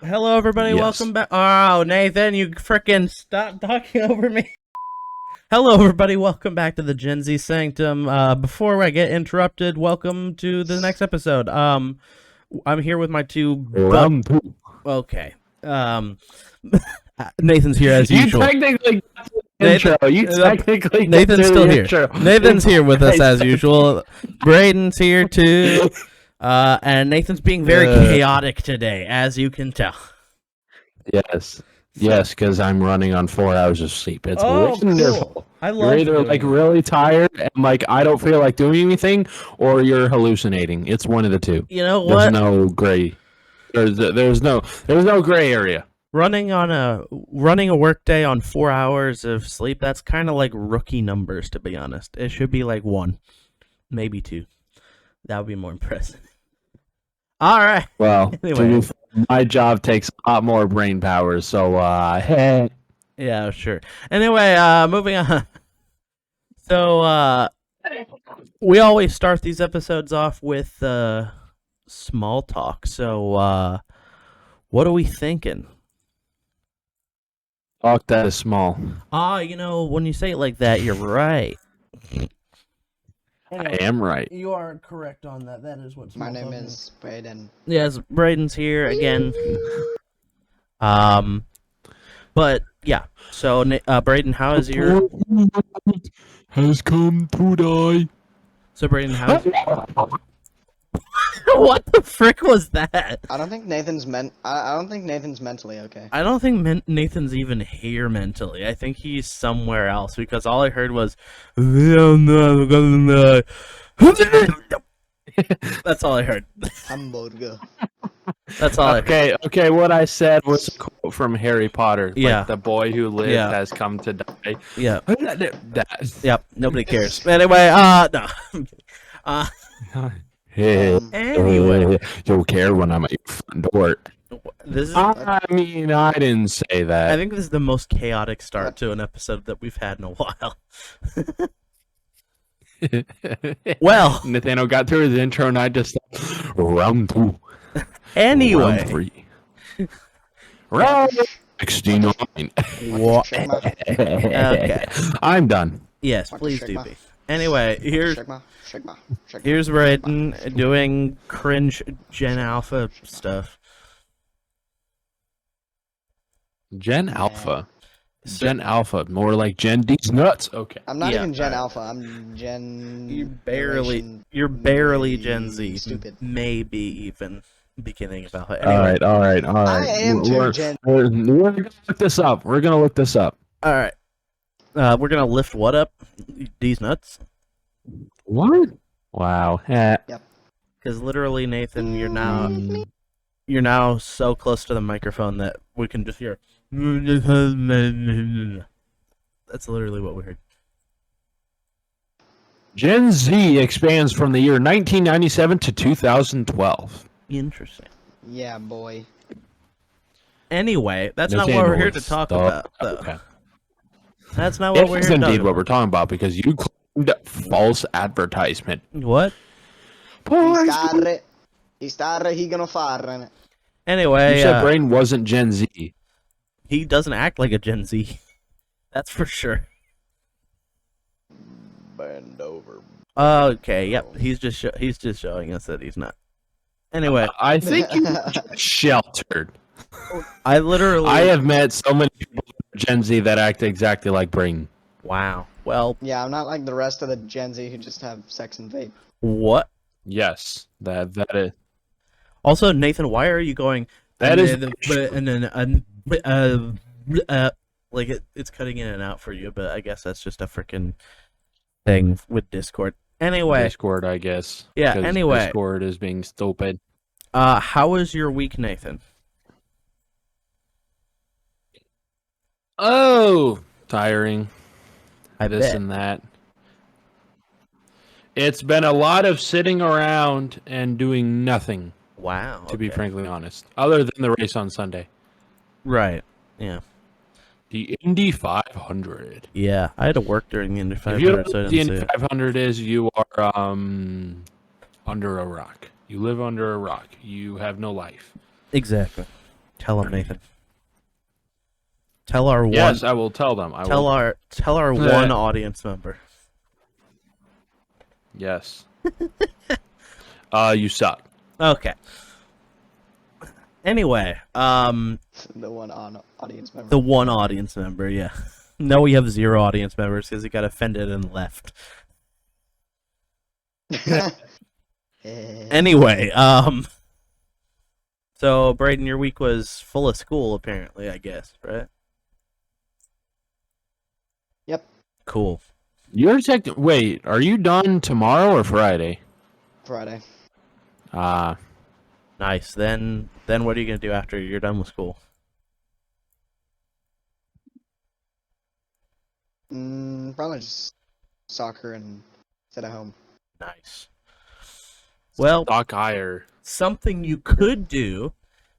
Hello, everybody. Yes. Welcome back. Oh, Nathan, you frickin' stop talking over me. Hello, everybody. Welcome back to the Gen Z Sanctum. Before I get interrupted, welcome to the next episode. I'm here with my two. Round two. Okay. Nathan's here as usual. You technically got to the Nathan- intro. You technically Nathan's got to still the here. intro. Nathan's here with us as usual. Braden's here too. And Nathan's being very chaotic today, as you can tell. Yes, because I'm running on 4 hours of sleep. It's wonderful. Cool. I love You're either doing like it. really tired and like I don't feel like doing anything, or you're hallucinating. It's one of the two. You know There's what? no gray. There's no gray area. Running a work day on 4 hours of sleep, that's kind of like rookie numbers, to be honest. It should be like 1, maybe 2. That would be more impressive. All right. Well, Anyway. my job takes a lot more brain power, so hey. Yeah, sure. Anyway, moving on. So, we always start these episodes off with small talk. So, what are we thinking? Fuck, that is small. When you say it like that, you're right. I am right. You are correct on that. That is what My name is Braden. Yes, Braden's here again. But yeah. So, Braden, how is your? Has come to die. So, Braden, how? What the frick was that? I don't think Nathan's I don't think Nathan's mentally okay. I don't think Nathan's even here mentally. I think he's somewhere else because all I heard was. That's all I heard. Hamburger. That's all I heard. Okay, what I said was a quote from Harry Potter. Yeah. Like, the boy who lived Yeah. has come to die. Yeah. That. Yep. Nobody cares. Anyway, no. Hey, Anyway. you'll care when I'm at your front door. This is. I mean, I didn't say I that. think this is the most chaotic start to an episode that we've had in a while. Well, Nathaniel got through his intro and I just round 2. anyway. Round 3. Round 69. What? Shigma. Okay. I'm done. Yes, Fuck please do Sigma. be. Anyway, here's Sigma. here's Braden doing cringe Gen Alpha stuff. Gen Alpha. Gen Alpha. More like Gen D's nuts. Okay. I'm not Yeah, even Gen alright. Alpha. I'm Gen. You're barely Gen Z. Stupid. Maybe even beginning of Alpha. All Anyway, right. I am too Gen. We're gonna look this up. We're gonna look this up. all right. We're gonna lift what up? These nuts? What? Wow. Because literally, Nathan, you're now so close to the microphone that we can just hear. That's literally what we heard. Gen Z expands from the year 1997 to 2012. Interesting. Yeah, boy. Anyway, that's not what we're here to talk about, though. Okay. That's not what It we're is here to talk indeed what about. we're talking about because you claimed false advertisement. What? He gonna fare. Anyway, You said Brain wasn't Gen Z. he doesn't act like a Gen Z. That's for sure. Bend over. Okay, yep. He's just showing us that he's not. Anyway, I think you sheltered. I have met so many people Gen Z that act exactly like Brain. Wow. Well, Yeah, I'm not like the rest of the Gen Z who just have sex and vape. what? Yes, that is. Also, Nathan, why are you going? That is like it's cutting in and out for you, but I guess that's just a freaking thing with Discord. Anyway, Discord, I guess. Yeah, 'cause anyway. Discord is being stupid. how was your week, Nathan? Oh, tiring. I This bet. and that. It's been a lot of sitting around and doing nothing, Wow. to be okay. frankly honest. Other than the race on Sunday. Right. Yeah. The Indy 500. Yeah. I had to work during the Indy If you 500, don't know so I what the didn't see Indy it. 500 is, you are under a rock. You live under a rock. You have no life. Exactly. Tell them, Nathan. Tell our Yes, one. I will tell them. Tell our one audience member. Yes. You suck. Okay. Anyway, The one on audience member. the one audience member, yeah. No, we have 0 audience members because he got offended and left. Anyway, so Braden, your week was full of school, apparently, I guess, right? Yep. Cool. Wait, are you done tomorrow or Friday? Friday. Nice. Then what are you gonna do after you're done with school? Probably just soccer and sit at home. Nice. Well, Stock higher. something you could do,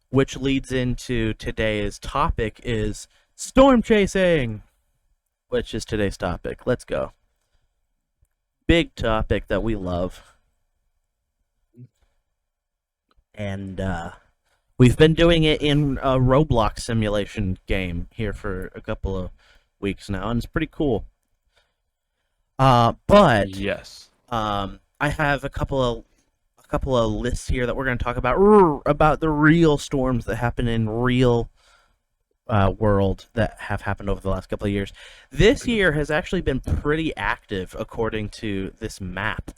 which leads into today's topic, is storm chasing, which is today's topic. Let's go. Big topic that we love. And we've been doing it in a Roblox simulation game here for a couple of weeks now, and it's pretty cool. But Yes. I have a couple of lists here that we're going to talk about the real storms that happen in real world that have happened over the last couple of years. This year has actually been pretty active, according to this map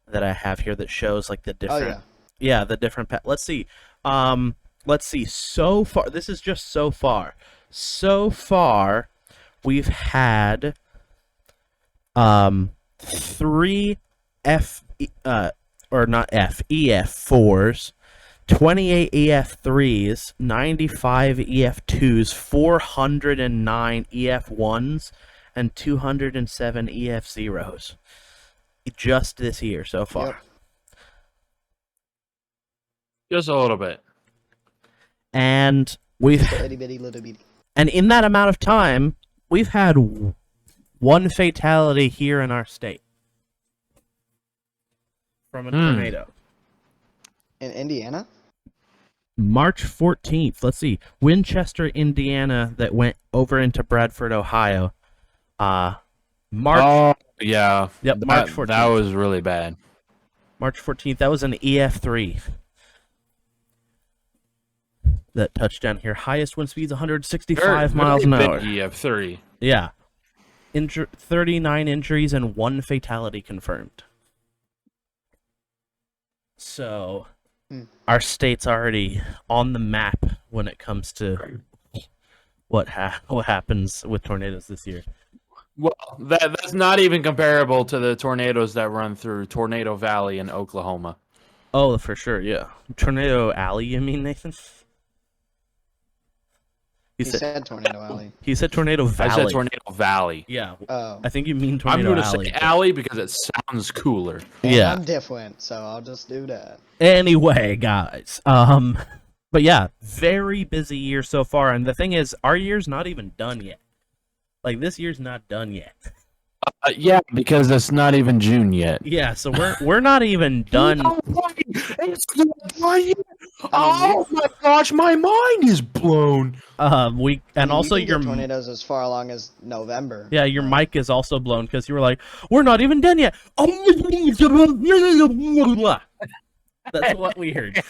that I have here that shows like the different. Oh Yeah, the different let's see. So far, this is just so far. So far, we've had 3 EF4s, 28 EF3s, 95 EF2s, 409 EF1s, and 207 EF0s. Just this year so far. Yep. Just a little bit. And we've Itty bitty little bitty. and in that amount of time, we've had 1 fatality here in our state from a tornado. In Indiana? March 14th. Let's see. Winchester, Indiana, that went over into Bradford, Ohio. March. Oh, yeah. Yep, March 14th. That was really bad. March 14th. That was an EF3 that touched down here. Highest wind speeds 165 miles an hour. EF3. Yeah. 39 injuries and 1 fatality confirmed. So, our state's already on the map when it comes to what happens with tornadoes this year. Well, that's not even comparable to the tornadoes that run through Tornado Valley in Oklahoma. Oh, for sure, yeah. Tornado Alley, you mean, Nathan? He said Tornado Alley. He said Tornado Valley. I said Tornado Valley. Yeah. Oh. I think you mean I'm Tornado going to Alley. say Alley because it sounds cooler. Yeah. I'm different, so I'll just do that. Anyway, guys. But yeah, very busy year so far, and the thing is, our year's not even done yet. Like, this year's not done yet. Yeah, because it's not even June yet. Yeah, so we're not even done. No way! It's oh my gosh, my mind is blown. Also You can your get tornadoes as far along as November. yeah, your mic is also blown because you were like, we're not even done yet. That's what we heard.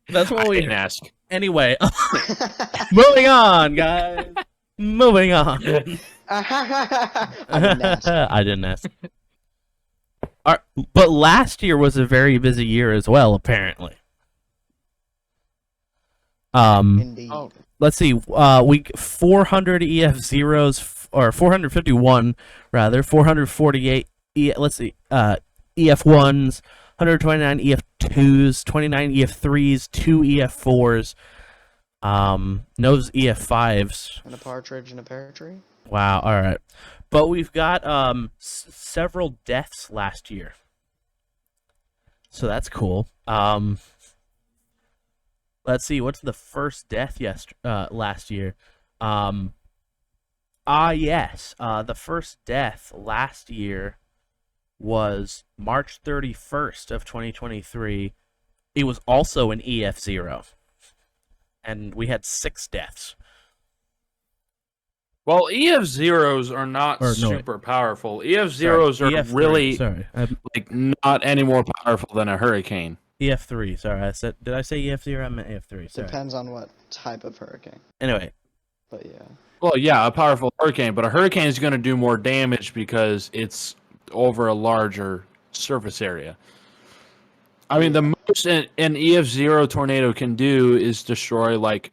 That's what we didn't heard. ask. Anyway, moving on, guys. Moving on. I didn't ask. I didn't ask. But last year was a very busy year as well, apparently. Indeed. Oh. Let's see. We 400 EF zeros or 451 rather. 448. Let's see. EF ones. 129 EF twos. 29 EF threes. 2 EF fours. No EF fives. And a partridge in a pear tree? Wow. All right. But we've got several deaths last year. So that's cool. Let's see, what's the first death last year? Yes. The first death last year was March 31st of 2023. It was also an EF0. and we had 6 deaths. Well, EF zeros are not Or, no, super powerful. EF zeros Sorry, are EF3, really sorry. like not any more powerful than a hurricane. EF3. Sorry, did I say EF0? I meant EF3. Sorry. Depends on what type of hurricane. Anyway, But yeah. Well, yeah, a powerful hurricane, but a hurricane is going to do more damage because it's over a larger surface area. I mean, the most an EF0 tornado can do is destroy like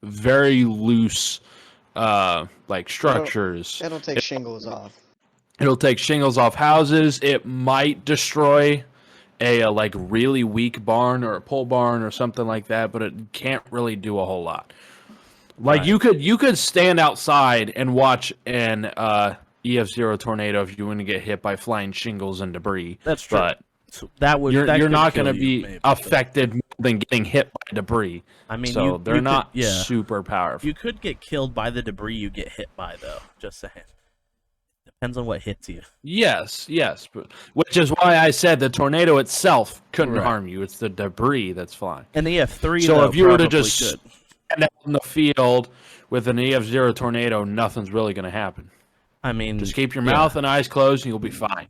very loose, like structures. It'll take shingles off. It'll take shingles off houses. It might destroy a like really weak barn or a pole barn or something like that, but it can't really do a whole lot. Like Right. you could stand outside and watch an EF0 tornado if you want to get hit by flying shingles and debris. That's true. But So that you're could not kill going to you, be maybe, affected more than getting hit by debris. I mean, so you they're could- not yeah. super powerful. You could get killed by the debris you get hit by, though. Just saying. Depends on what hits you. Yes, but, which is why I said the tornado itself couldn't Right. harm you. It's the debris that's flying. And the EF3, So though, if you were to probably just could. stand out in the field with an EF0 tornado, nothing's really going to happen. I mean, Just keep your yeah. mouth and eyes closed, and you'll be fine.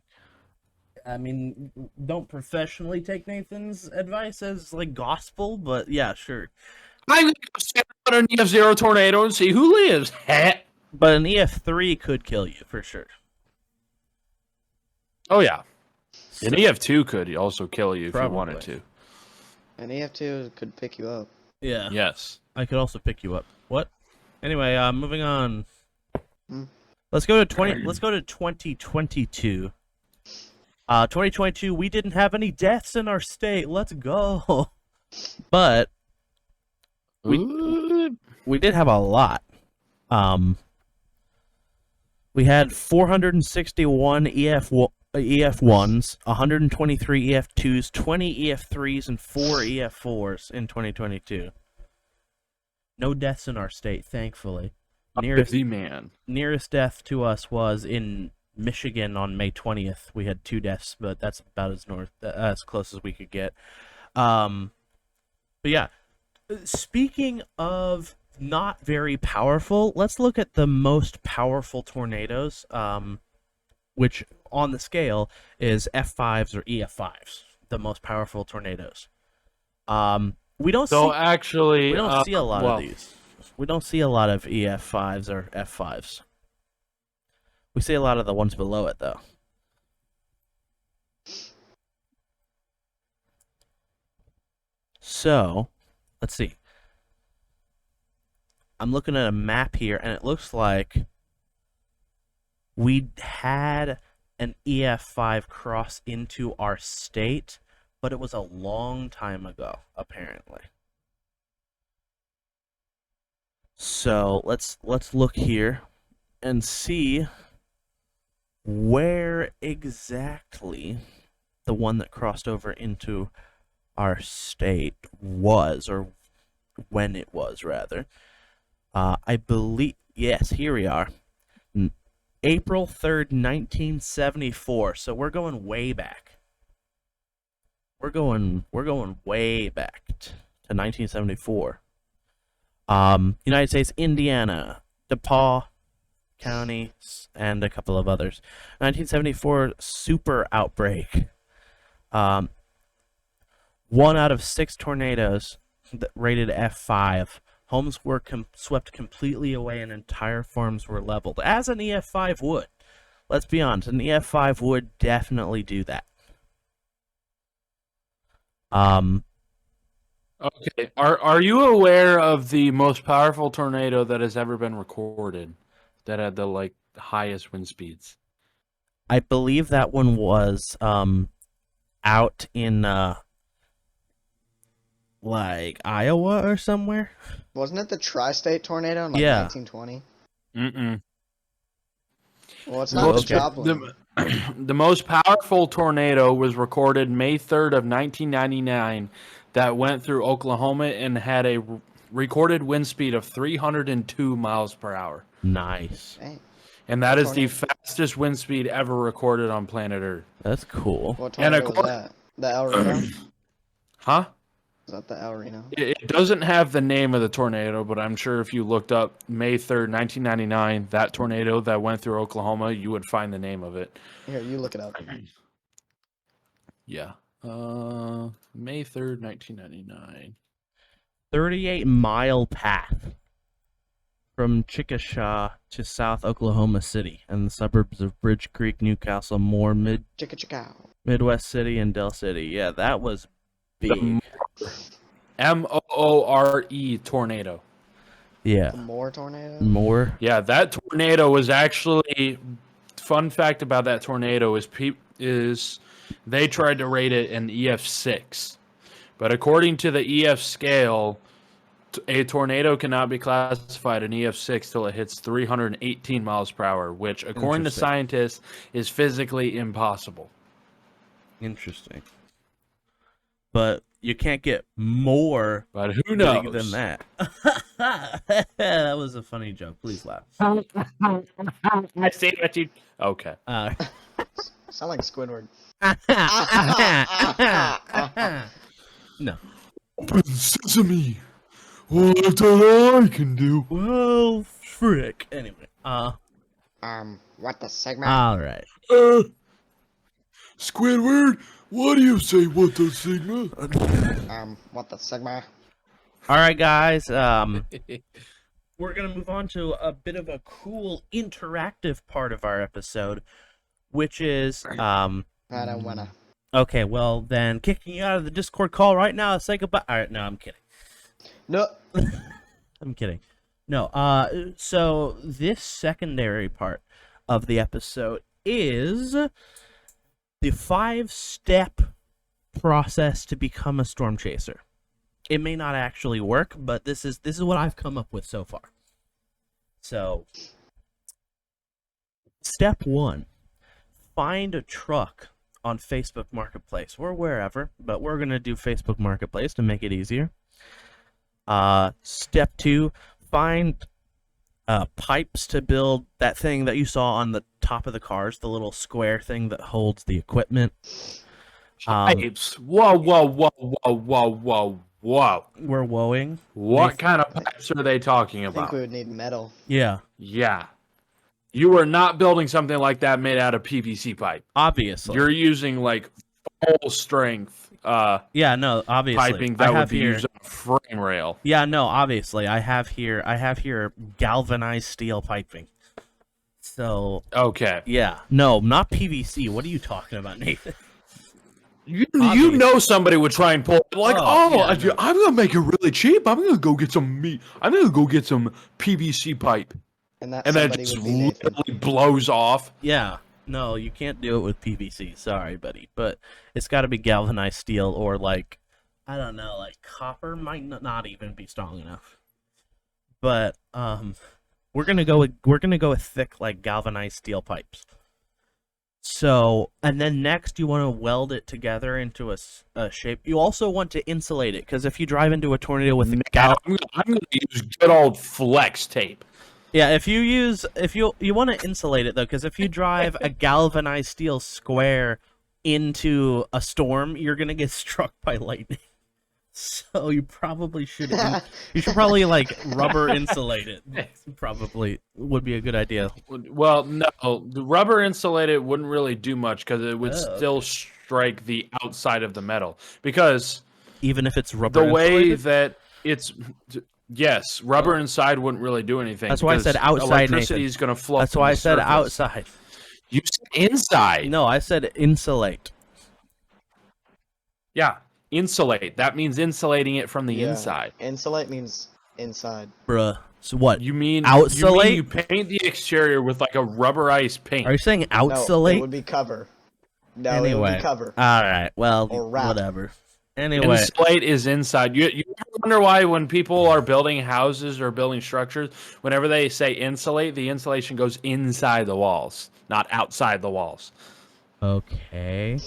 I mean, don't professionally take Nathan's advice as like gospel, but yeah, sure. I'm going to go stand out an EF0 tornado and see who lives. Heh. But an EF3 could kill you for sure. Oh, yeah. So, An EF2 could also kill you if Probably. you wanted to. And EF2 could pick you up. yeah, Yes. I could also pick you up. What? Anyway, moving on. Hmm. Let's go to 2022. 2022, we didn't have any deaths in our state. Let's go. But Ooh. we did have a lot. We had 461 EF1s, 123 EF2s, 20 EF3s, and 4 EF4s in 2022. No deaths in our state, thankfully. Busy man. Nearest death to us was in Michigan on May 20th. We had 2 deaths, but that's about as close as we could get. But yeah, speaking of not very powerful, let's look at the most powerful tornadoes, which on the scale is F5s or EF5s, the most powerful tornadoes. We don't So see, actually, we don't see a lot well, of these. We don't see a lot of EF5s or F5s. We see a lot of the ones below it, though. So, let's see. I'm looking at a map here, and it looks like we had an EF5 cross into our state, but it was a long time ago, apparently. So let's look here and see where exactly the one that crossed over into our state was, or when it was, rather. I believe, yes, here we are. April 3rd, 1974. So we're going way back. We're going way back to 1974. United States, Indiana, DePaul County, and a couple of others. 1974 super outbreak. 1 out of 6 tornadoes that rated F5. Homes were swept completely away and entire farms were leveled, as an EF5 would. Let's be honest, an EF5 would definitely do that. Okay. Are you aware of the most powerful tornado that has ever been recorded that had the highest wind speeds? I believe that one was out in Iowa or somewhere. Wasn't it the tri-state tornado in Yeah. 1920? Mm-mm. Well, it's not the Okay. Joplin. The most powerful tornado was recorded May 3rd of 1999 that went through Oklahoma and had a recorded wind speed of 302 miles per hour. Nice. Dang. And that is the Tornado. fastest wind speed ever recorded on planet Earth. That's cool. What And tornado was that? The El Reno? Huh? Is that the El Reno? It doesn't have the name of the tornado, but I'm sure if you looked up May 3rd, 1999, that tornado that went through Oklahoma, you would find the name of it. Here, you look it up. Yeah. May 3rd, 1999. 38-mile path from Chickasha to South Oklahoma City and the suburbs of Bridge Creek, Newcastle, Moore, Chicka chicka. Midwest City, and Del City. Yeah, that was big. Moore tornado. Yeah. The Moore tornado? More. Yeah, that tornado was actually. Fun fact about that tornado is they tried to rate it an EF6, but according to the EF scale, a tornado cannot be classified an EF6 till it hits 318 miles per hour, which, according to Interesting. scientists, is physically impossible. Interesting. But you can't get more But who big knows? than that. That was a funny joke. Please laugh. I see what you. Okay. Sound like Squidward. No. Open sesame. Well, I've done all I can do. Well, frick. Anyway. What the Sigma? All right. Squidward, what do you say? What the Sigma? What the Sigma? All right, guys. We're gonna move on to a bit of a cool interactive part of our episode, which is I don't wanna. Okay, well then, kicking you out of the Discord call right now. Say goodbye. All right, no, I'm kidding. No. I'm kidding. No. So this secondary part of the episode is the 5-step process to become a storm chaser. It may not actually work, but this is what I've come up with so far. So, step 1, find a truck on Facebook Marketplace or wherever, but we're going to do Facebook Marketplace to make it easier. Step 2, find pipes to build that thing that you saw on the top of the cars, the little square thing that holds the equipment. Pipes. Whoa, whoa, whoa, whoa, whoa, whoa, whoa. We're woeing. What kind of pipes are they talking I think about? we would need metal. Yeah, Yeah. You are not building something like that made out of PVC pipe. obviously. You're using like full strength Yeah, no, obviously. piping I that would have be here. used on a frame rail. Yeah, no, obviously. I have here galvanized steel piping. So, Okay. yeah. No, not PVC. What are you talking about, Nathan? You Obvious. know somebody would try and pull like, Yeah, I'm gonna make it really cheap. I'm gonna go get some meat. I'm gonna go get some PVC pipe, And that and then it somebody just would be Nathan. literally blows off. Yeah. No, you can't do it with PVC. Sorry, buddy. But it's got to be galvanized steel or like, I don't know, like copper might not even be strong enough. But we're going to go with thick like galvanized steel pipes. So, and then next you want to weld it together into a shape. You also want to insulate it because if you drive into a tornado with a I'm gonna use good old flex tape. Yeah, if you want to insulate it though, because if you drive a galvanized steel square into a storm, you're gonna get struck by lightning. So you probably should probably like rubber insulate it. Probably would be a good idea. Well, no, the rubber insulated wouldn't really do much because it would Oh, still strike the outside of the metal. Because Even if it's rubber the way insulated? that it's, yes, rubber inside wouldn't really do anything. That's why I because said outside, electricity Nathan. is going to flow. That's from why the I said surface. outside. You said inside. No, I said insulate. Yeah, insulate. That means insulating it from the Yeah. inside. Insulate means inside. Bruh. So what? You mean Outsulate? You paint the exterior with like a rubberized paint. Are you saying No, outsulate? it would be cover. No, it would Anyway. be cover. Alright, well, Or wrap. whatever. Anyway. Insulate is inside. You ever wonder why when people are building houses or building structures, whenever they say insulate, the insulation goes inside the walls, not outside the walls. Okay.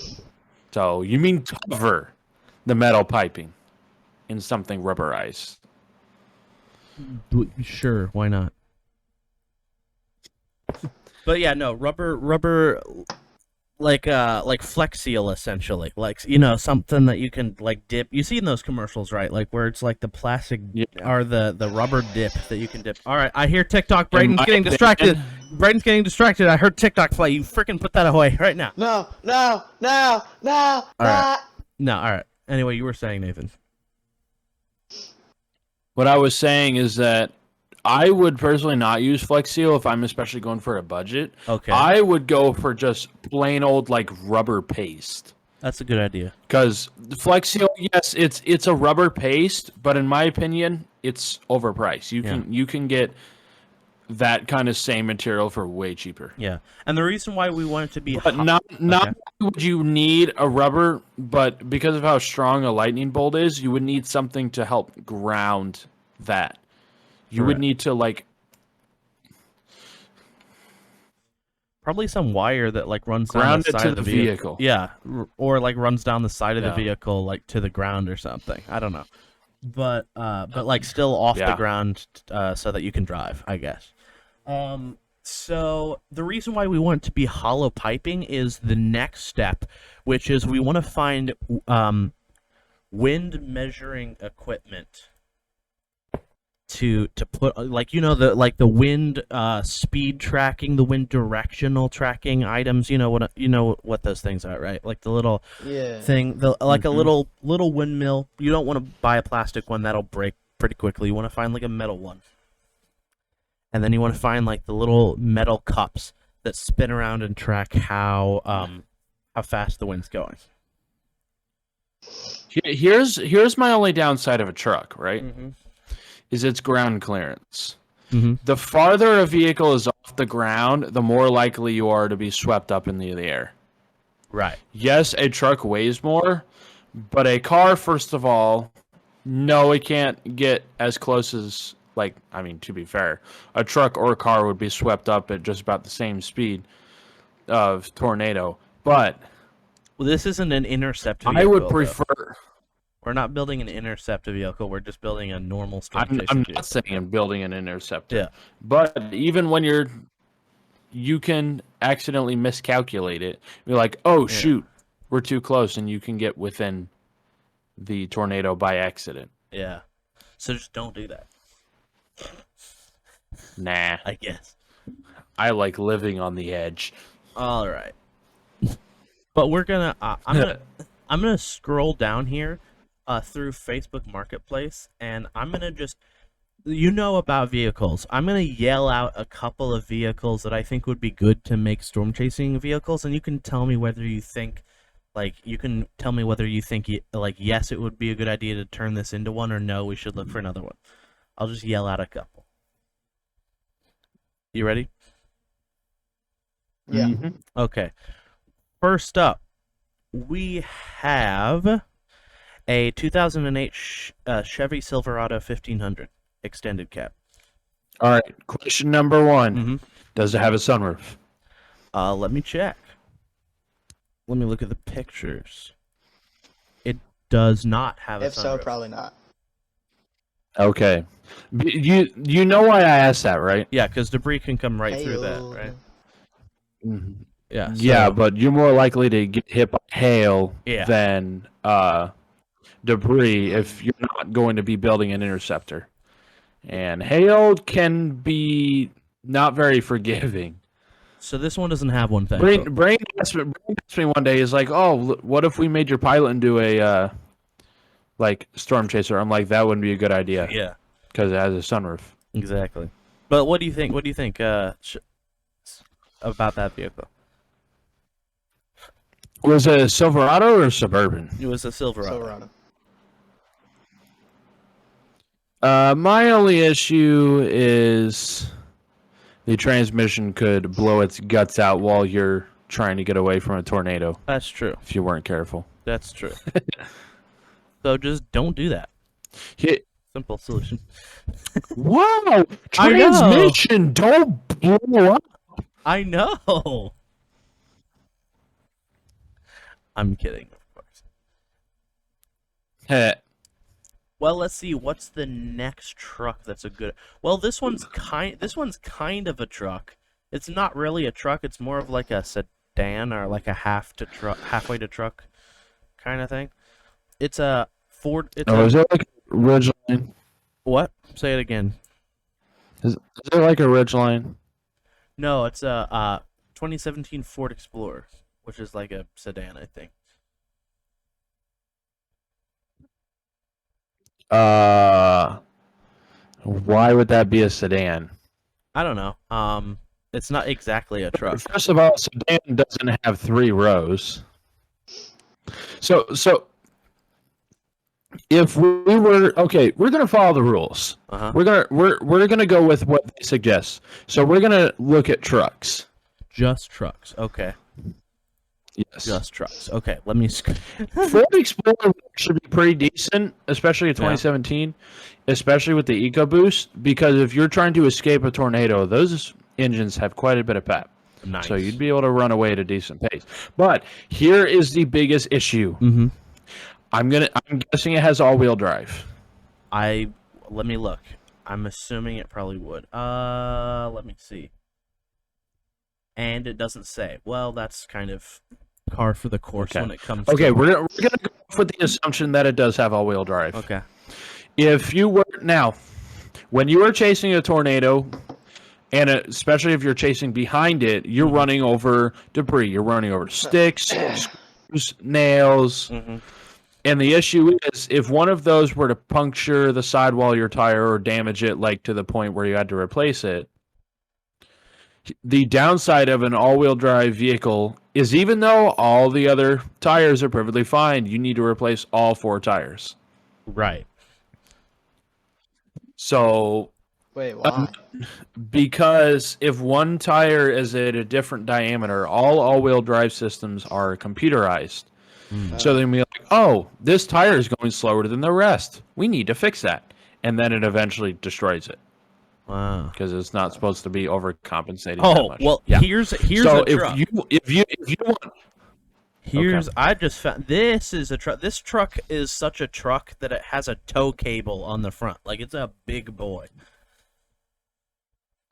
So you mean cover the metal piping in something rubberized. Sure, why not? But yeah, no, rubber like Flex Seal essentially, like something that you can like dip. You see in those commercials, right? Like where it's like the plastic or the rubber dip that you can dip. All right, I hear TikTok. Braden's getting distracted. Braden's getting distracted. I heard TikTok play. You freaking put that away right now. No. All right. No, all right. Anyway, you were saying, Nathan. What I was saying is that I would personally not use Flex Seal if I'm especially going for a budget. Okay. I would go for just plain old like rubber paste. That's a good idea. Because the Flex Seal, yes, it's a rubber paste, but in my opinion, it's overpriced. You can get that kind of same material for way cheaper. Yeah, and the reason why we want it to be But not would you need a rubber, but because of how strong a lightning bolt is, you would need something to help ground that. You would need to like probably some wire that like runs down ground the it side to of the the vehicle. Yeah, or like runs down the side of the Yeah. vehicle like to the ground or something. I don't know, but like still off the ground so that you can drive, I guess. So the reason why we want it to be hollow piping is the next step, which is we want to find wind measuring equipment to put like the wind speed tracking, the wind directional tracking items. You know what those things are, right? Like the little thing, like a little windmill. You don't want to buy a plastic one, that'll break pretty quickly. You want to find like a metal one. And then you want to find like the little metal cups that spin around and track how fast the wind's going. Here's my only downside of a truck, right? Mm-hmm. Is its ground clearance. Mm-hmm. The farther a vehicle is off the ground, the more likely you are to be swept up in the air. Right. Yes, a truck weighs more, but a car, first of all, no, it can't get as close as, like, I mean, to be fair, a truck or a car would be swept up at just about the same speed of tornado. But well, this isn't an intercept vehicle. I would prefer. Though. We're not building an intercept vehicle. We're just building a normal storm chasing I'm vehicle. not saying I'm building an interceptor. Yeah. But even when you can accidentally miscalculate it. You're like, oh, shoot, we're too close, and you can get within the tornado by accident. Yeah. So just don't do that. Nah. I guess. I like living on the edge. All right. But we're gonna. I'm gonna scroll down here, through Facebook Marketplace, and I'm gonna just. About vehicles. I'm gonna yell out a couple of vehicles that I think would be good to make storm chasing vehicles, and you can tell me whether you think, yes, it would be a good idea to turn this into one, or no, we should look for another one. I'll just yell out a couple. You ready? Yeah. Mm-hmm. Okay. First up, we have a 2008 Chevy Silverado 1500 extended cab. All right. Question number one. Mm-hmm. Does it have a sunroof? Let me check. Let me look at the pictures. It does not have a sunroof. If so, probably not. Okay. You know why I asked that, right? Yeah, because debris can come right through that, right? Mm-hmm. Yeah. Yeah, but you're more likely to get hit by hail than debris if you're not going to be building an interceptor. And hail can be not very forgiving. So this one doesn't have one thing. Braden asked me one day, he's like, oh, what if we made your pilot into a storm chaser? I'm like, that wouldn't be a good idea. Yeah. Because it has a sunroof. Exactly. But what do you think? What do you think about that vehicle? Was it a Silverado or a Suburban? It was a Silverado. My only issue is the transmission could blow its guts out while you're trying to get away from a tornado. That's true. If you weren't careful. That's true. So just don't do that. Simple solution. Wow! Transmission don't blow up. I know. I'm kidding, of course. Well, let's see. What's the next truck that's a good? Well, this one's kind of a truck. It's not really a truck. It's more of like a sedan or like a halfway to truck kind of thing. It's a Ford. Is it like a Ridgeline? What? Say it again. Is it like a Ridgeline? No, it's a 2017 Ford Explorer, which is like a sedan, I think. Why would that be a sedan? I don't know. It's not exactly a truck. First of all, a sedan doesn't have 3 rows. So if we were okay, we're gonna follow the rules. Uh-huh. We're gonna go with what they suggest. So we're gonna look at trucks. Just trucks. Okay. Yes. Just trucks. Okay. Let me. Ford Explorer should be pretty decent, especially in 2017, especially with the EcoBoost, because if you're trying to escape a tornado, those engines have quite a bit of pep. Nice. So you'd be able to run away at a decent pace. But here is the biggest issue. Mm-hmm. I'm guessing it has all-wheel drive. Let me look. I'm assuming it probably would. Let me see. And it doesn't say. Well, that's kind of par for the course when it comes. Okay, to... we're gonna go with the assumption that it does have all-wheel drive. Okay. If you were now, when you are chasing a tornado, and especially if you're chasing behind it, you're running over debris. You're running over sticks, screws, nails. Mm-hmm. And the issue is, if one of those were to puncture the sidewall of your tire or damage it, like to the point where you had to replace it, the downside of an all-wheel drive vehicle is even though all the other tires are perfectly fine, you need to replace all 4 tires. Right. So, Wait, why? because if one tire is at a different diameter, all-wheel drive systems are computerized. So then we're like, oh, this tire is going slower than the rest. We need to fix that. And then it eventually destroys it. Wow. Because it's not supposed to be overcompensating that Oh, much. well, Yeah. here's So a truck. if you want, Here's I just found this is a truck. This truck is such a truck that it has a tow cable on the front. Like it's a big boy.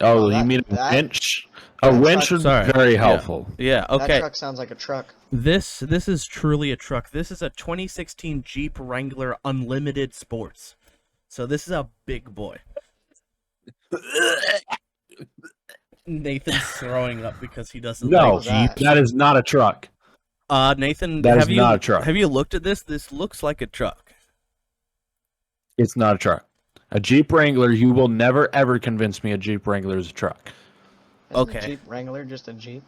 oh, Well, you mean a that- winch? that A winch truck- would Sorry. be very Yeah. helpful. Yeah, That okay. truck sounds like a truck. This is truly a truck. This is a 2016 Jeep Wrangler Unlimited Sports. So this is a big boy. Nathan's throwing up because he doesn't No, like that. Jeep. that is not a truck. Nathan, That have is you not a truck. have you looked at this? This looks like a truck. It's not a truck. A Jeep Wrangler, you will never ever convince me a Jeep Wrangler is a truck. Isn't Okay. a Jeep Wrangler just a Jeep?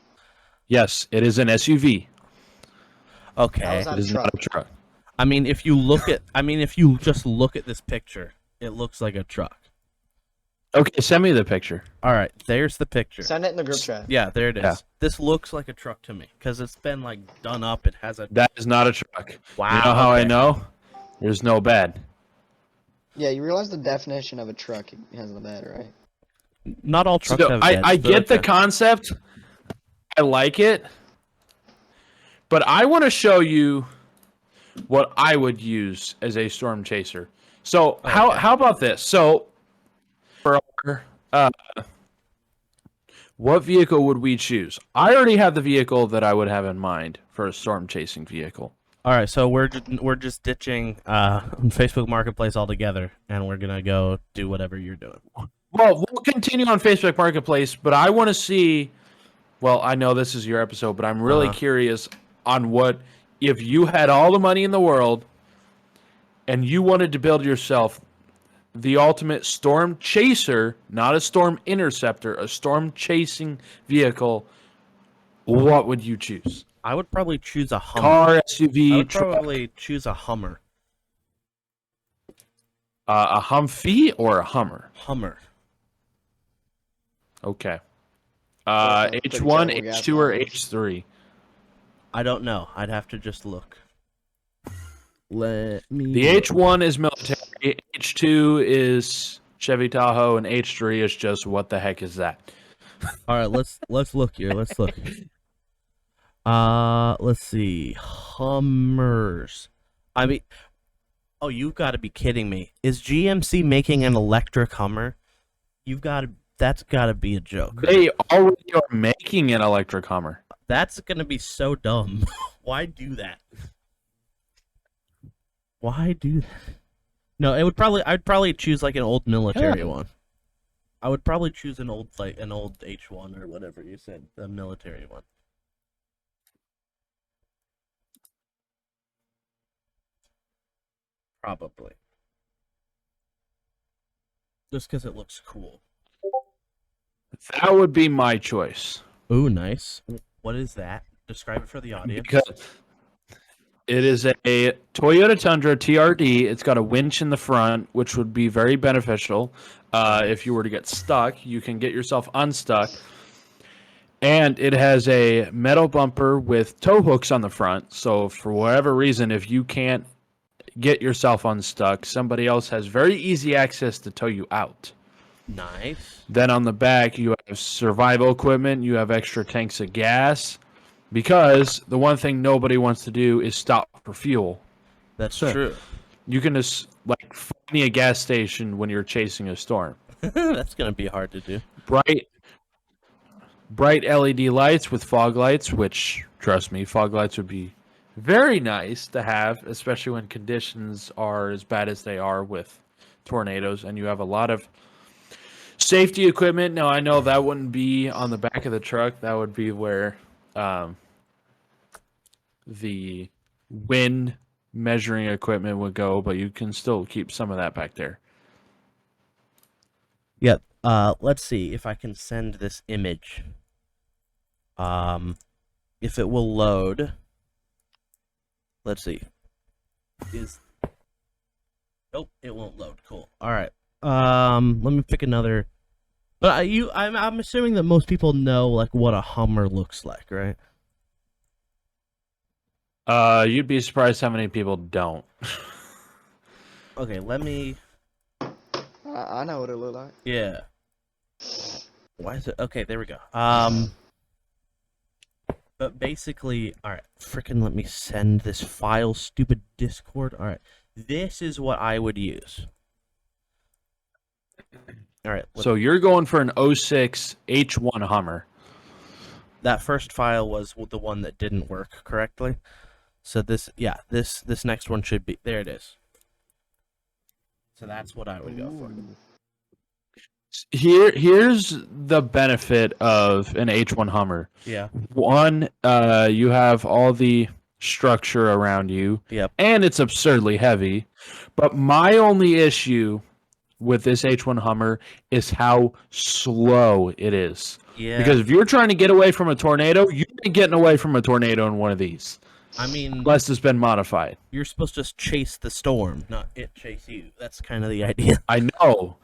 Yes, it is an SUV. Okay. How's that It is not a truck. I mean, if you just look at this picture, it looks like a truck. Okay, send me the picture. All right, there's the picture. Send it in the group chat. Yeah, there it is. Yeah. This looks like a truck to me because it's been like done up. It has a That is not a truck. wow. You know how I okay. know? There's no bed. Yeah, you realize the definition of a truck has the bed, right? Not all trucks So have I beds, but get the okay. concept. I like it. But I want to show you what I would use as a storm chaser. So how about this? So for our, what vehicle would we choose? I already have the vehicle that I would have in mind for a storm chasing vehicle. All right, so we're just ditching Facebook Marketplace altogether, and we're gonna go do whatever you're doing. Well, we'll continue on Facebook Marketplace, but I want to see. Well, I know this is your episode, but I'm really curious on what if you had all the money in the world and you wanted to build yourself the ultimate storm chaser, not a storm interceptor, a storm chasing vehicle. What would you choose? I would probably choose a Hummer. Car, I SUV, would truck, probably choose a Hummer. a Humvee, or a Hummer? Hummer. Okay. Sounds pretty H1, terrible gas H2, or mileage. H3? I don't know. I'd have to just look. Let me. The H1 is military, H2 is Chevy Tahoe, and H3 is just what the heck is that? All right, let's look here. Let's look. Let's see. Hummers. I mean, oh, you've got to be kidding me. Is GMC making an electric Hummer? That's got to be a joke. They already are making an electric Hummer. That's gonna be so dumb. Why do that? Why do that? No, I'd probably choose like an old military Yeah. one. I would probably choose an old H1 or whatever you said, the military one. Probably. Just because it looks cool. That would be my choice. Ooh, nice. What is that? Describe it for the audience. Because it is a Toyota Tundra TRD. It's got a winch in the front, which would be very beneficial. If you were to get stuck, you can get yourself unstuck. And it has a metal bumper with tow hooks on the front. So for whatever reason, if you can't get yourself unstuck, somebody else has very easy access to tow you out. Nice. Then on the back, you have survival equipment. You have extra tanks of gas. Because the one thing nobody wants to do is stop for fuel. That's So- true. You can just like find me a gas station when you're chasing a storm. That's gonna be hard to do. Bright LED lights with fog lights, which trust me, fog lights would be very nice to have, especially when conditions are as bad as they are with tornadoes and you have a lot of safety equipment. Now I know that wouldn't be on the back of the truck. That would be where the wind measuring equipment would go, but you can still keep some of that back there. Yep. Let's see if I can send this image. If it will load. Let's see. Nope, it won't load. Cool. All right. Let me pick another. But I'm assuming that most people know like what a Hummer looks like, right? You'd be surprised how many people don't. Okay, let me. I know what it look like. Yeah. Why is it? Okay, there we go. But basically, all right. Freaking let me send this file, stupid Discord. All right, this is what I would use. All right. So you're going for an 06 H1 Hummer. That first file was the one that didn't work correctly. So this next one should be there. It is. So that's what I would go for. Ooh. Here's the benefit of an H1 Hummer. Yeah. One, you have all the structure around you. Yep. And it's absurdly heavy. But my only issue with this H1 Hummer is how slow it is. Yeah. Because if you're trying to get away from a tornado, you ain't getting away from a tornado in one of these. I mean, Unless it's been modified. you're supposed to chase the storm, not it chase you. That's kind of the idea. I know.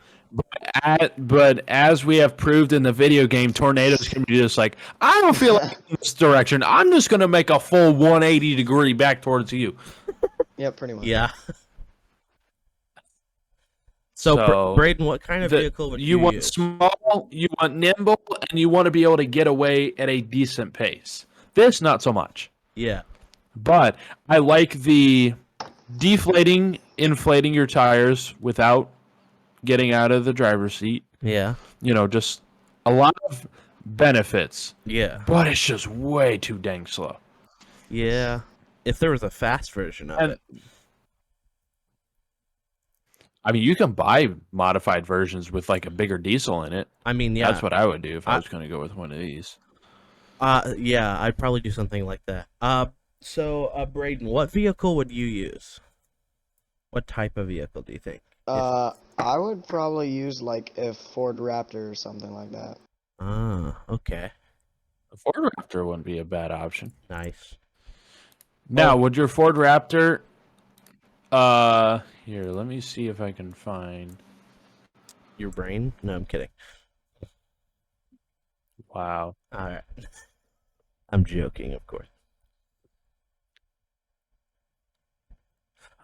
But as we have proved in the video game, tornadoes can be just like, I don't feel like in this direction. I'm just going to make a full 180 degree back towards you. Yeah, pretty much. Yeah. So, So, Braden, what kind of vehicle would you want use? small, you want nimble, and you want to be able to get away at a decent pace. This, not so much. Yeah. But I like the deflating, inflating your tires without getting out of the driver's seat. Yeah. You know, just a lot of benefits. Yeah. But it's just way too dang slow. Yeah. If there was a fast version of And- it. I mean, you can buy modified versions with like a bigger diesel in it. I mean, yeah. That's what I would do if I was going to go with one of these. Yeah, I'd probably do something like that. So, Braden, what vehicle would you use? What type of vehicle do you think? I would probably use like a Ford Raptor or something like that. Okay. A Ford Raptor wouldn't be a bad option. Nice. Now, would your Ford Raptor... here, let me see if I can find... Your brain? No, I'm kidding. Wow. Alright. I'm joking, of course.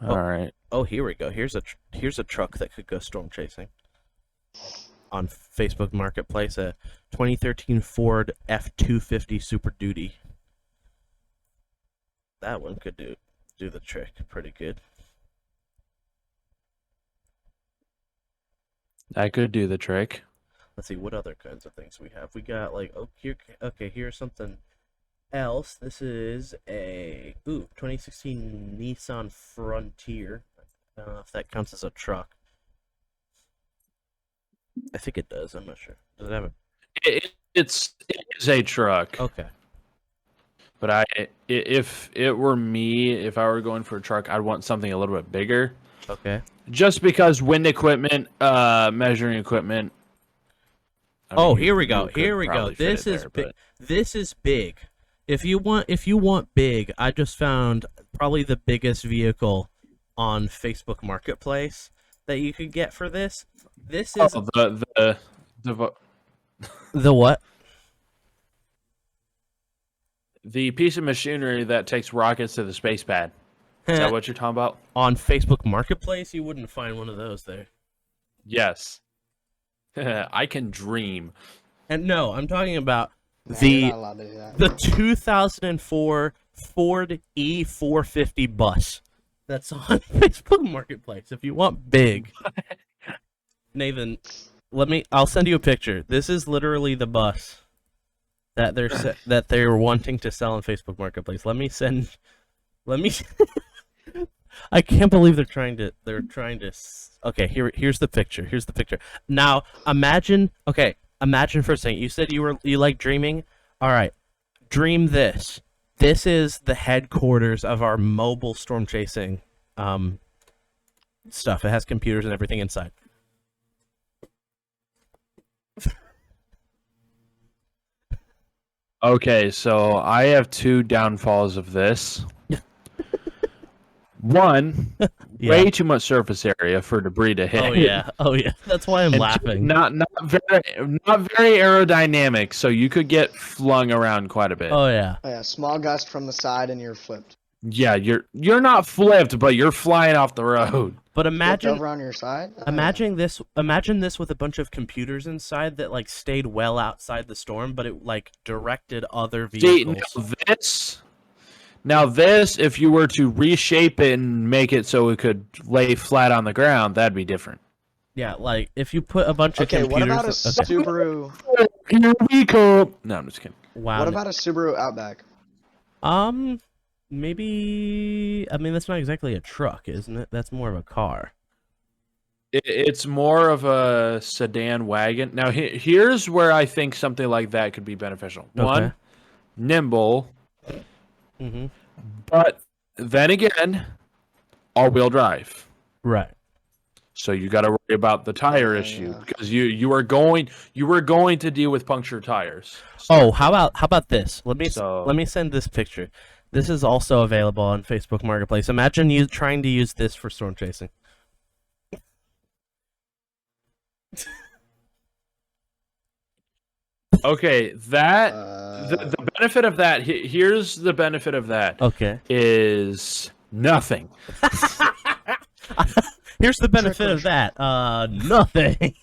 All right. Oh, here we go. Here's a truck that could go storm chasing. On Facebook Marketplace, a 2013 Ford F-250 Super Duty. That one could do the trick pretty good. That could do the trick. Let's see what other kinds of things we have. We got like here's something else, this is a 2016 Nissan Frontier. I don't know if that counts as a truck. I think it does. I'm not sure. Does it have a... It is a truck. Okay. But if it were me, if I were going for a truck, I'd want something a little bit bigger. Okay. Just because wind equipment, measuring equipment. Here we go. Here we go. This is big. This is big. If you want big, I just found probably the biggest vehicle on Facebook Marketplace that you could get for this. This is the what? The piece of machinery that takes rockets to the space pad. Is that what you're talking about? On Facebook Marketplace, you wouldn't find one of those there. Yes. I can dream. And no, I'm talking about You're not allowed to do that. the 2004 Ford E450 bus. That's on Facebook Marketplace. If you want big, Nathan, I'll send you a picture. This is literally the bus that they're wanting to sell on Facebook Marketplace. I can't believe they're trying to. Okay, here's the picture. Here's the picture. Now imagine for a second. You said you like dreaming. All right, dream this. This is the headquarters of our mobile storm chasing stuff. It has computers and everything inside. Okay, so I have two downfalls of this. One, Yeah. way too much surface area for debris to hit. Oh yeah. That's why I'm And laughing. Not very aerodynamic, so you could get flung around quite a bit. Oh yeah. Oh, yeah, small gust from the side and you're flipped. Yeah, you're not flipped, but you're flying off the road. But Flipped imagine over on your side. Oh, Imagine this with a bunch of computers inside that like stayed well outside the storm, but it like directed other See, vehicles. now this, if you were to reshape it and make it so it could lay flat on the ground, that'd be different. Yeah, like if you put a bunch Okay, of what computers. about a Subaru? Here we go. No, I'm just kidding. Wow. What about a Subaru Outback? Maybe. I mean, that's not exactly a truck, isn't it? That's more of a car. It's more of a sedan wagon. Now, here's where I think something like that could be beneficial. One, Okay. nimble, Mm-hmm. but then again, all-wheel drive. Right. So you got to worry about the tire issue because you were going to deal with punctured tires. So, Oh, how about this? Let me send this picture. This is also available on Facebook Marketplace. Imagine you trying to use this for storm chasing. okay, the benefit of that. Here's the benefit of that. Okay. Is nothing. Here's the benefit of that. Nothing.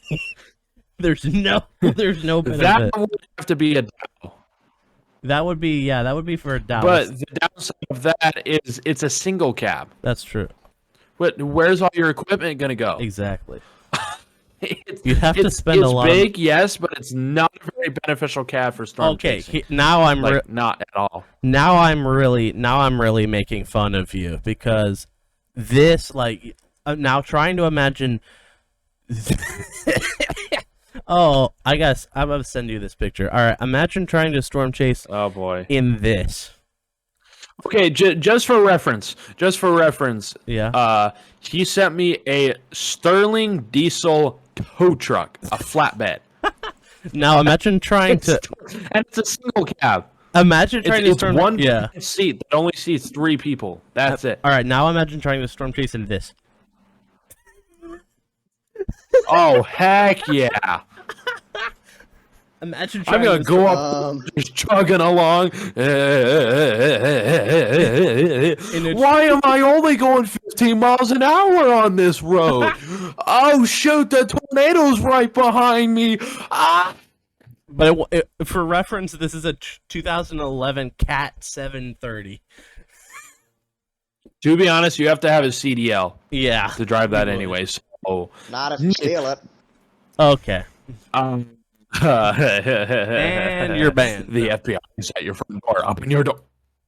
There's no benefit. That would have to be a Dow. That would be for a Dallas. But the downside of that is it's a single cab. That's true. But where's all your equipment going to go? Exactly. You'd have to spend a lot. It's big, yes, but it's not a very beneficial cab for storm chasing. Now I'm not at all. Now I'm really making fun of you because this now trying to imagine. Oh, I guess I'm gonna send you this picture. All right, imagine trying to storm chase. Oh boy. In this. Okay, just for reference. Yeah. He sent me a Sterling diesel tow truck, a flatbed. Now imagine trying to. And it's a single cab. Imagine trying to storm. One seat that only seats 3 people. That's it. All right, now imagine trying to storm chase in this. Oh heck yeah! Imagine I'm trying gonna to go up, just chugging along. Why am I only going 15 miles an hour on this road? Oh shoot! The tornado's right behind me. Ah! But for reference, this is a 2011 Cat 730. To be honest, you have to have a CDL. Yeah. To drive that anyway. So not if you steal it. Okay. And you're banned. The FBI is at your front door. Open your door.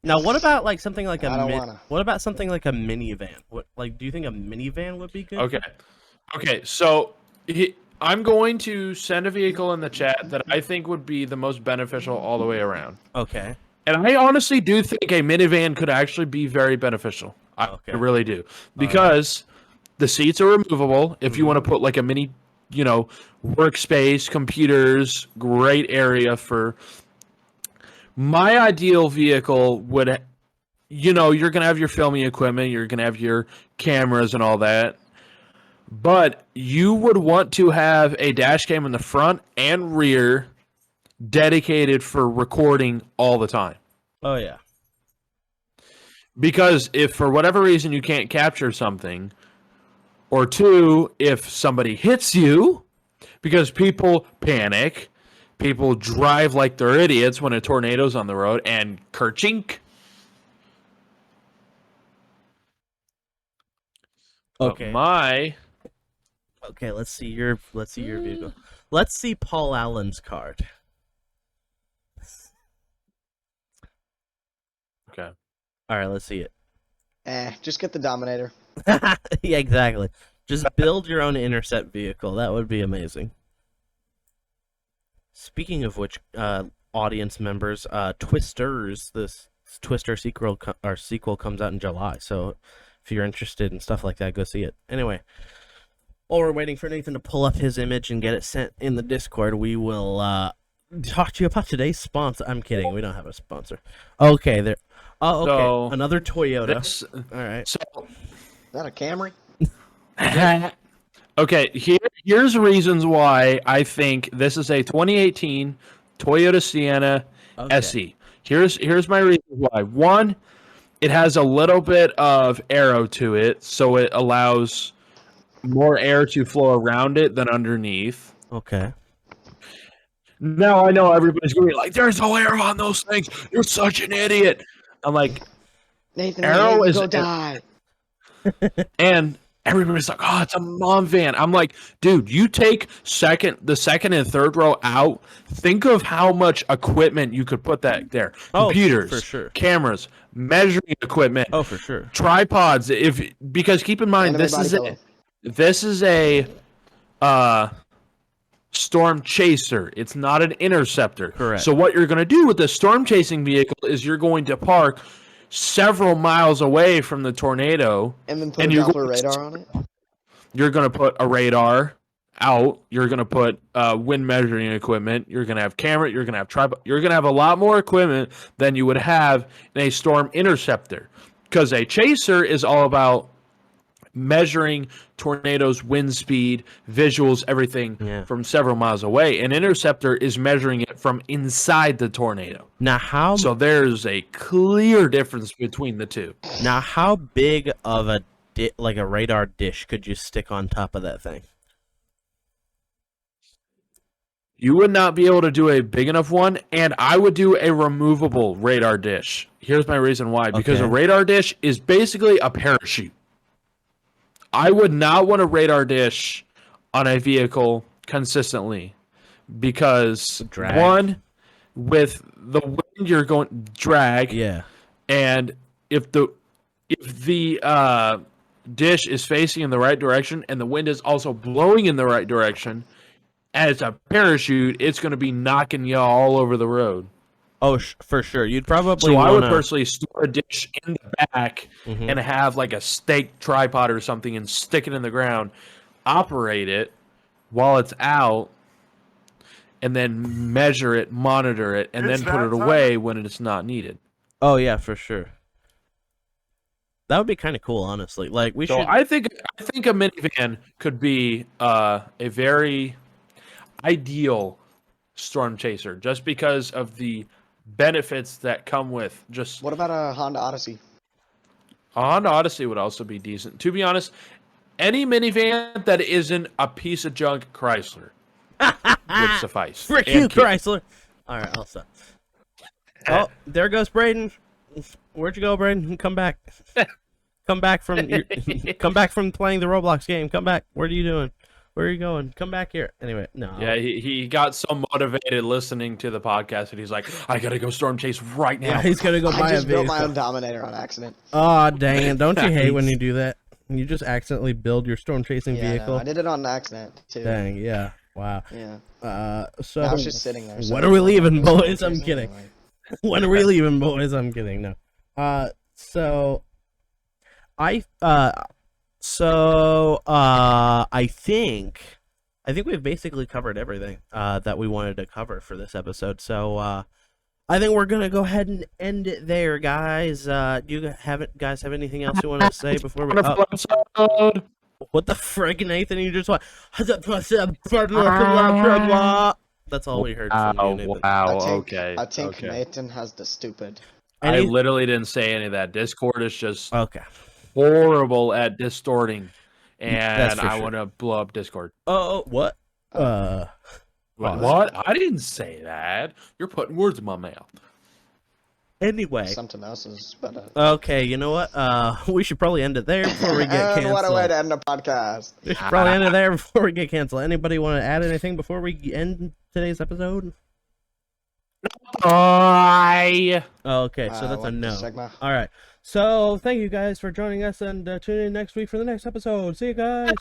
Now, what about like something like I don't wanna. what about something like a minivan? What do you think a minivan would be good? Okay. So I'm going to send a vehicle in the chat that I think would be the most beneficial all the way around. Okay. And I honestly do think a minivan could actually be very beneficial. I really do. Because the seats are removable. If you want to put like a mini, workspace, computers, great area for. My ideal vehicle would, you're going to have your filming equipment, you're going to have your cameras and all that. But you would want to have a dash cam in the front and rear dedicated for recording all the time. Oh, yeah. Because if for whatever reason you can't capture something, or two, if somebody hits you, because people panic, people drive like they're idiots when a tornado's on the road, and kerchink. Okay. Okay, let's see your vehicle. Let's see Paul Allen's card. Okay. All right, let's see it. Just get the Dominator. Yeah, exactly. Just build your own intercept vehicle. That would be amazing. Speaking of which, audience members, Twisters, this Twister sequel comes out in July. So if you're interested in stuff like that, go see it. Anyway, while we're waiting for Nathan to pull up his image and get it sent in the Discord, we will talk to you about today's sponsor. I'm kidding. We don't have a sponsor. Okay, there. Oh, okay. So, another Toyota. All right. So, is that a Camry? Okay, here's reasons why I think this is a 2018 Toyota Sienna SE. Here's my reasons why. One, it has a little bit of aero to it, so it allows more air to flow around it than underneath. Okay. Now I know everybody's going to be like, "There's no air on those things. You're such an idiot." I'm like, Nathan, aero is go die. And everybody's like, "Oh, it's a mom van." I'm like, dude, you take the second and third row out. Think of how much equipment you could put that there. Computers, for sure. Cameras, measuring equipment. Oh, for sure. Tripods. Because keep in mind, this is a storm chaser. It's not an interceptor. Correct. So what you're going to do with the storm chasing vehicle is you're going to park several miles away from the tornado, and then put a Doppler radar on it. You're going to put a radar out. You're going to put wind measuring equipment. You're going to have camera. You're going to have tripod. You're going to have a lot more equipment than you would have in a storm interceptor, because a chaser is all about measuring tornadoes, wind speed, visuals, everything from several miles away. An interceptor is measuring it from inside the tornado. Now, so there's a clear difference between the two. Now, how big of a radar dish could you stick on top of that thing? You would not be able to do a big enough one, and I would do a removable radar dish. Here's my reason why. Because a radar dish is basically a parachute. I would not want a radar dish on a vehicle consistently, because one, with the wind you're going drag, and if the dish is facing in the right direction and the wind is also blowing in the right direction, as a parachute, it's going to be knocking you all over the road. Oh, for sure. You'd probably. So I would personally store a dish in the back and have like a stake tripod or something and stick it in the ground, operate it while it's out, and then measure it, monitor it, and then put it away when it's not needed. Oh yeah, for sure. That would be kind of cool, honestly. Like we should. I think a minivan could be a very ideal storm chaser, just because of the benefits that come with just. What about a Honda Odyssey? A Honda Odyssey would also be decent. To be honest, any minivan that isn't a piece of junk Chrysler would suffice. Frick you, Chrysler! All right, I'll stop. Oh, there goes Braden. Where'd you go, Braden? Come back. Come back from playing the Roblox game. Come back. What are you doing? Where are you going? Come back here. Anyway, no. Yeah, he got so motivated listening to the podcast that he's like, I gotta go storm chase right now. Yeah, he's gonna go buy I a just built vehicle. my own Dominator on accident. Oh, dang it. Don't you hate when you do that? You just accidentally build your storm chasing Yeah, vehicle. no, I did it on accident too. Dang, yeah. Wow. Yeah. So I was just sitting there. so when I are we was leaving, storm boys? I'm chasing kidding. anyway. When are we leaving, boys? I'm kidding. No. So I think we've basically covered everything that we wanted to cover for this episode. So I think we're gonna go ahead and end it there, guys. Do you guys have anything else you want to say before we? Wonderful episode. What the frick, Nathan? You just went. That's all we heard from you, Nathan. Wow. I think Okay. Nathan has the stupid. I literally didn't say any of that. Discord is just Okay. horrible at distorting, That's and for I sure. want to blow up Discord. Oh, what? What? I didn't say that. You're putting words in my mouth. Anyway. Something else's, but. Okay, you know what? We should probably end it there before we get And canceled. what a way to end a podcast. We should probably end it there before we get canceled. Anybody want to add anything before we end today's episode? Bye. Okay, so that's a what no. Sigma? All right. So thank you guys for joining us, and tune in next week for the next episode. See you guys.